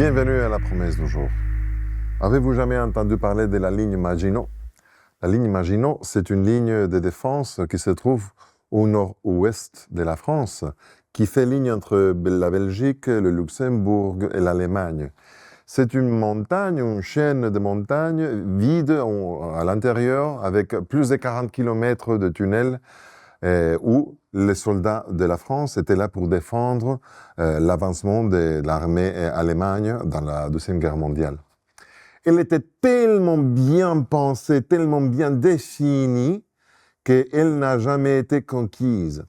Bienvenue à la promesse du jour. Avez-vous jamais entendu parler de la ligne Maginot? La ligne Maginot, c'est une ligne de défense qui se trouve au nord-ouest de la France, qui fait ligne entre la Belgique, le Luxembourg et l'Allemagne. C'est une montagne, une chaîne de montagnes vide à l'intérieur, avec plus de 40 km de tunnels où les soldats de la France étaient là pour défendre l'avancement de l'armée allemande dans la Deuxième Guerre mondiale. Elle était tellement bien pensée, tellement bien définie, qu'elle n'a jamais été conquise.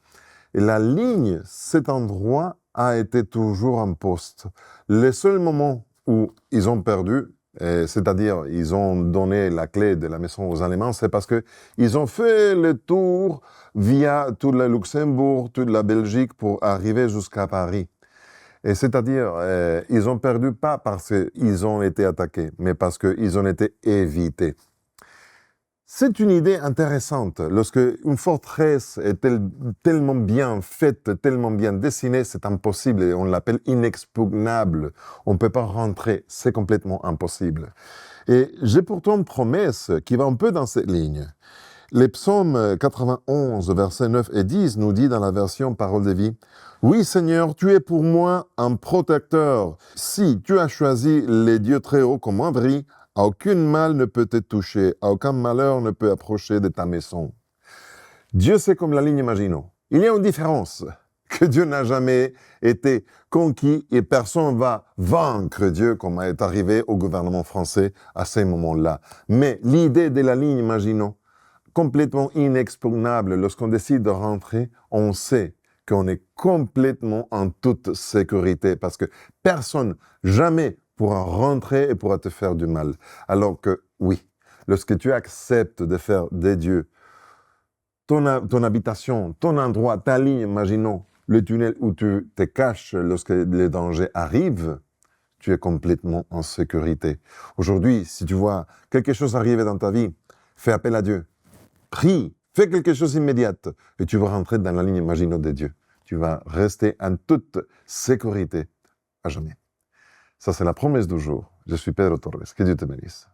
Et la ligne, cet endroit, a été toujours en poste. Le seul moment où ils ont perdu, c'est-à-dire ils ont donné la clé de la maison aux Allemands, c'est parce qu'ils ont fait le tour via tout le Luxembourg, toute la Belgique pour arriver jusqu'à Paris. Et c'est-à-dire, ils ont perdu pas parce qu'ils ont été attaqués, mais parce qu'ils ont été évités. C'est une idée intéressante. Lorsque une forteresse est tellement bien faite, tellement bien dessinée, c'est impossible et on l'appelle inexpugnable. On ne peut pas rentrer, c'est complètement impossible. Et j'ai pourtant une promesse qui va un peu dans cette ligne. Les psaumes 91, versets 9 et 10 nous dit dans la version Parole de vie, « Oui Seigneur, tu es pour moi un protecteur. Si tu as choisi les dieux très hauts comme abri, aucun mal ne peut te toucher, aucun malheur ne peut approcher de ta maison. » Dieu, c'est comme la ligne Maginot. Il y a une différence, que Dieu n'a jamais été conquis et personne ne va vaincre Dieu comme est arrivé au gouvernement français à ce moment-là. Mais l'idée de la ligne Maginot, complètement inexpugnable, lorsqu'on décide de rentrer, on sait qu'on est complètement en toute sécurité parce que personne jamais pourra rentrer et pourra te faire du mal. Alors que oui, lorsque tu acceptes de faire des dieux ton habitation, ton endroit, ta ligne, imaginons le tunnel où tu te caches lorsque les dangers arrivent, tu es complètement en sécurité. Aujourd'hui, si tu vois quelque chose arriver dans ta vie, fais appel à Dieu. Prie, fais quelque chose immédiat et tu vas rentrer dans la ligne Maginot de Dieu. Tu vas rester en toute sécurité à jamais. Ça, c'est la promesse du jour. Je suis Pedro Torres. Que Dieu te bénisse.